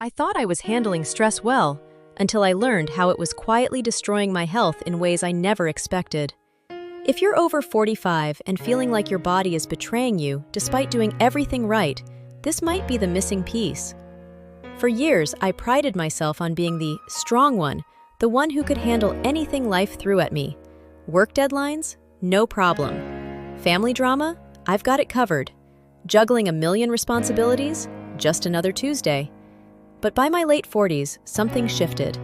I thought I was handling stress well, until I learned how it was quietly destroying my health in ways I never expected. If you're over 45 and feeling like your body is betraying you despite doing everything right, this might be the missing piece. For years, I prided myself on being the strong one, the one who could handle anything life threw at me. Work deadlines? No problem. Family drama? I've got it covered. Juggling a million responsibilities? Just another Tuesday. But by my late 40s, something shifted.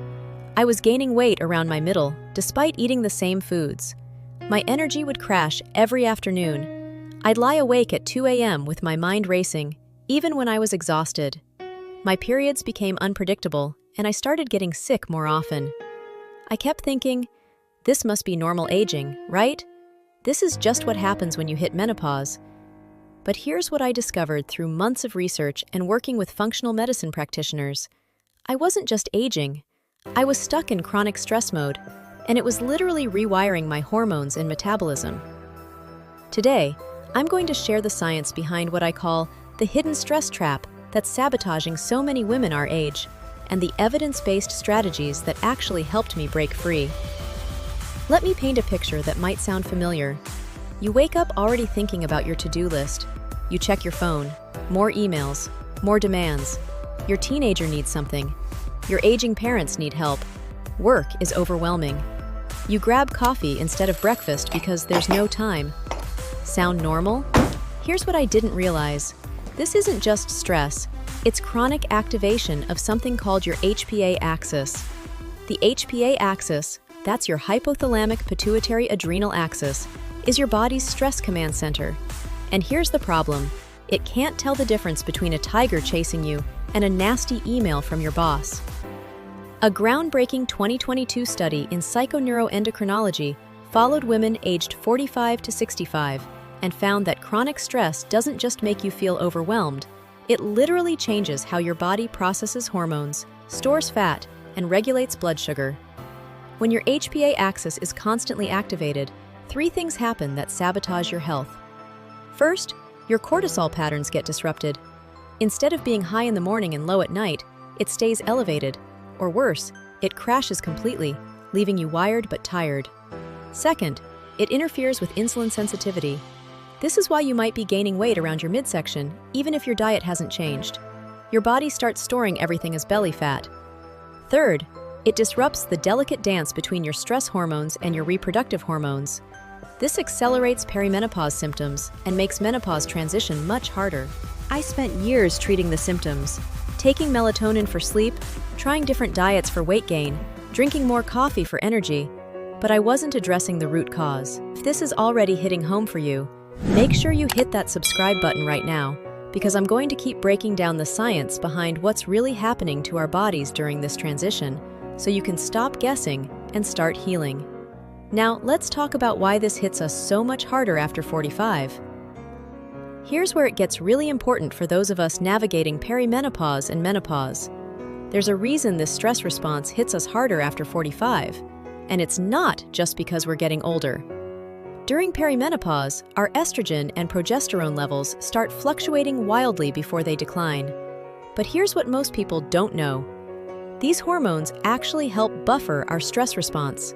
I was gaining weight around my middle, despite eating the same foods. My energy would crash every afternoon. I'd lie awake at 2 a.m. with my mind racing, even when I was exhausted. My periods became unpredictable, and I started getting sick more often. I kept thinking, this must be normal aging, right? This is just what happens when you hit menopause. But here's what I discovered through months of research and working with functional medicine practitioners. I wasn't just aging. I was stuck in chronic stress mode, and it was literally rewiring my hormones and metabolism. Today, I'm going to share the science behind what I call the hidden stress trap that's sabotaging so many women our age, and the evidence-based strategies that actually helped me break free. Let me paint a picture that might sound familiar. You wake up already thinking about your to-do list. You check your phone, more emails, more demands. Your teenager needs something. Your aging parents need help. Work is overwhelming. You grab coffee instead of breakfast because there's no time. Sound normal? Here's what I didn't realize. This isn't just stress. It's chronic activation of something called your HPA axis. The HPA axis, that's your hypothalamic pituitary adrenal axis, is your body's stress command center. And here's the problem. It can't tell the difference between a tiger chasing you and a nasty email from your boss. A groundbreaking 2022 study in psychoneuroendocrinology followed women aged 45 to 65 and found that chronic stress doesn't just make you feel overwhelmed, it literally changes how your body processes hormones, stores fat, and regulates blood sugar. When your HPA axis is constantly activated, three things happen that sabotage your health. First, your cortisol patterns get disrupted. Instead of being high in the morning and low at night, it stays elevated. Or worse, it crashes completely, leaving you wired but tired. Second, it interferes with insulin sensitivity. This is why you might be gaining weight around your midsection, even if your diet hasn't changed. Your body starts storing everything as belly fat. Third, it disrupts the delicate dance between your stress hormones and your reproductive hormones. This accelerates perimenopause symptoms and makes menopause transition much harder. I spent years treating the symptoms, taking melatonin for sleep, trying different diets for weight gain, drinking more coffee for energy, but I wasn't addressing the root cause. If this is already hitting home for you, make sure you hit that subscribe button right now, because I'm going to keep breaking down the science behind what's really happening to our bodies during this transition, so you can stop guessing and start healing. Now, let's talk about why this hits us so much harder after 45. Here's where it gets really important for those of us navigating perimenopause and menopause. There's a reason this stress response hits us harder after 45, and it's not just because we're getting older. During perimenopause, our estrogen and progesterone levels start fluctuating wildly before they decline. But here's what most people don't know. These hormones actually help buffer our stress response.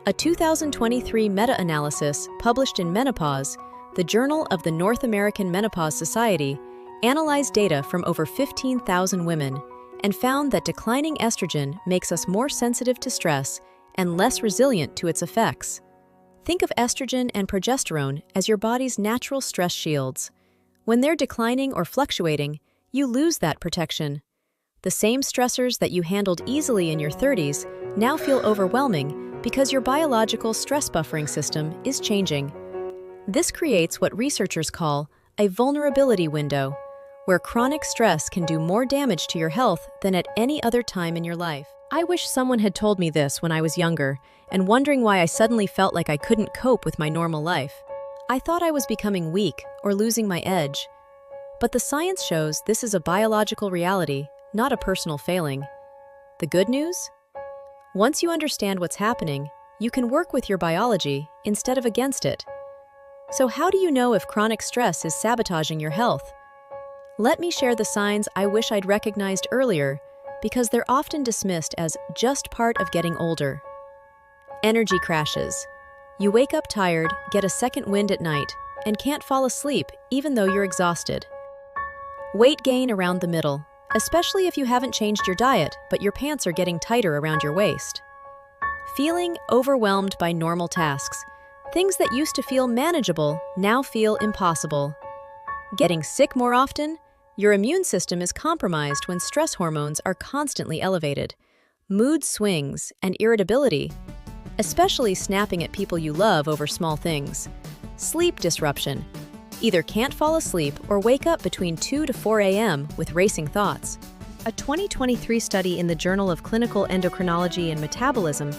A 2023 meta-analysis published in Menopause, the Journal of the North American Menopause Society, analyzed data from over 15,000 women and found that declining estrogen makes us more sensitive to stress and less resilient to its effects. Think of estrogen and progesterone as your body's natural stress shields. When they're declining or fluctuating, you lose that protection. The same stressors that you handled easily in your 30s now feel overwhelming because your biological stress buffering system is changing. This creates what researchers call a vulnerability window, where chronic stress can do more damage to your health than at any other time in your life. I wish someone had told me this when I was younger and wondering why I suddenly felt like I couldn't cope with my normal life. I thought I was becoming weak or losing my edge. But the science shows this is a biological reality, not a personal failing. The good news? Once you understand what's happening, you can work with your biology instead of against it. So how do you know if chronic stress is sabotaging your health? Let me share the signs I wish I'd recognized earlier because they're often dismissed as just part of getting older. Energy crashes. You wake up tired, get a second wind at night, and can't fall asleep even though you're exhausted. Weight gain around the middle, especially if you haven't changed your diet but your pants are getting tighter around your waist. Feeling overwhelmed by normal tasks. Things that used to feel manageable now feel impossible. Getting sick more often? Your immune system is compromised when stress hormones are constantly elevated. Mood swings and irritability, especially snapping at people you love over small things. Sleep disruption. Either can't fall asleep or wake up between 2 to 4 a.m. with racing thoughts. A 2023 study in the Journal of Clinical Endocrinology and Metabolism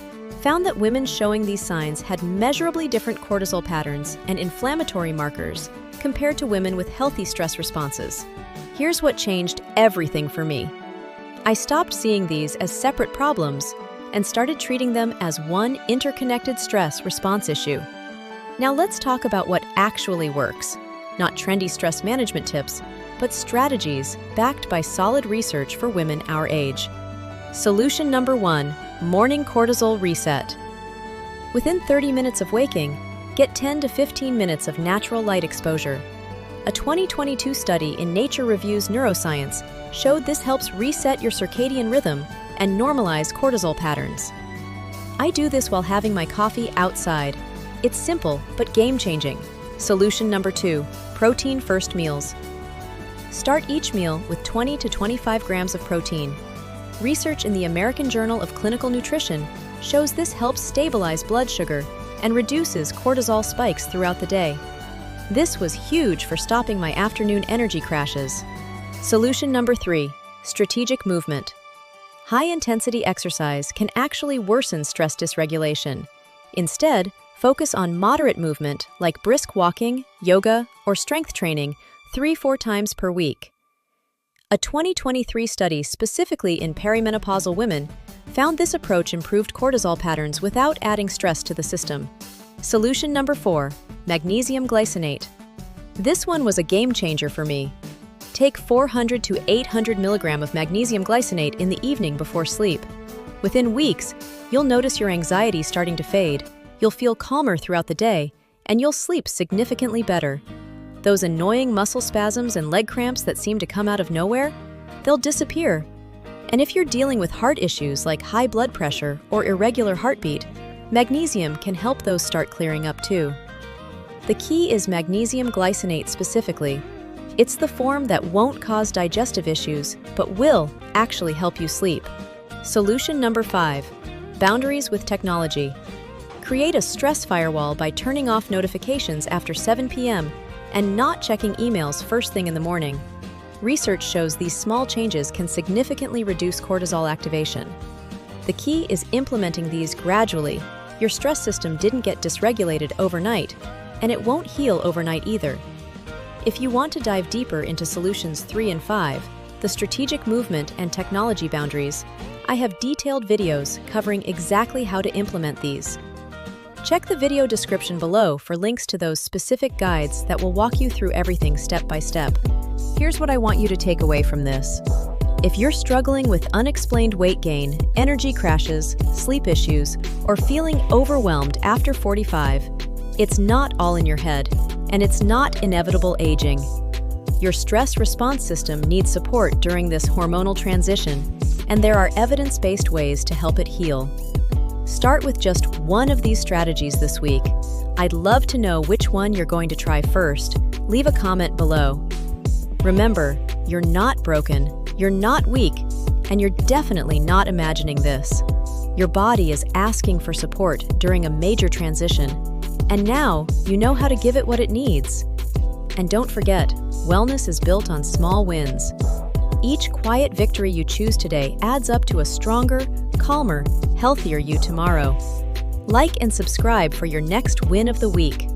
found that women showing these signs had measurably different cortisol patterns and inflammatory markers compared to women with healthy stress responses. Here's what changed everything for me. I stopped seeing these as separate problems and started treating them as one interconnected stress response issue. Now let's talk about what actually works. Not trendy stress management tips, but strategies backed by solid research for women our age. Solution number 1, morning cortisol reset. Within 30 minutes of waking, get 10 to 15 minutes of natural light exposure. A 2022 study in Nature Reviews Neuroscience showed this helps reset your circadian rhythm and normalize cortisol patterns. I do this while having my coffee outside. It's simple, but game-changing. Solution number 2, protein-first meals. Start each meal with 20 to 25 grams of protein. Research in the American Journal of Clinical Nutrition shows this helps stabilize blood sugar and reduces cortisol spikes throughout the day. This was huge for stopping my afternoon energy crashes. Solution number 3, strategic movement. High-intensity exercise can actually worsen stress dysregulation. Instead, focus on moderate movement like brisk walking, yoga, or strength training 3-4 times per week. A 2023 study specifically in perimenopausal women found this approach improved cortisol patterns without adding stress to the system. Solution number 4, magnesium glycinate. This one was a game changer for me. Take 400 to 800 milligrams of magnesium glycinate in the evening before sleep. Within weeks, you'll notice your anxiety starting to fade, you'll feel calmer throughout the day, and you'll sleep significantly better. Those annoying muscle spasms and leg cramps that seem to come out of nowhere, they'll disappear. And if you're dealing with heart issues like high blood pressure or irregular heartbeat, magnesium can help those start clearing up too. The key is magnesium glycinate specifically. It's the form that won't cause digestive issues, but will actually help you sleep. Solution number 5, boundaries with technology. Create a stress firewall by turning off notifications after 7 p.m. and not checking emails first thing in the morning. Research shows these small changes can significantly reduce cortisol activation. The key is implementing these gradually. Your stress system didn't get dysregulated overnight, and it won't heal overnight either. If you want to dive deeper into solutions 3 and 5, the strategic movement and technology boundaries, I have detailed videos covering exactly how to implement these. Check the video description below for links to those specific guides that will walk you through everything step by step. Here's what I want you to take away from this. If you're struggling with unexplained weight gain, energy crashes, sleep issues, or feeling overwhelmed after 45, it's not all in your head, and it's not inevitable aging. Your stress response system needs support during this hormonal transition, and there are evidence-based ways to help it heal. Start with just one of these strategies this week. I'd love to know which one you're going to try first. Leave a comment below. Remember, you're not broken, you're not weak, and you're definitely not imagining this. Your body is asking for support during a major transition, and now you know how to give it what it needs. And don't forget, wellness is built on small wins. Each quiet victory you choose today adds up to a stronger, calmer, healthier you tomorrow. Like and subscribe for your next win of the week.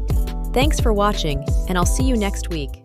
Thanks for watching, and I'll see you next week.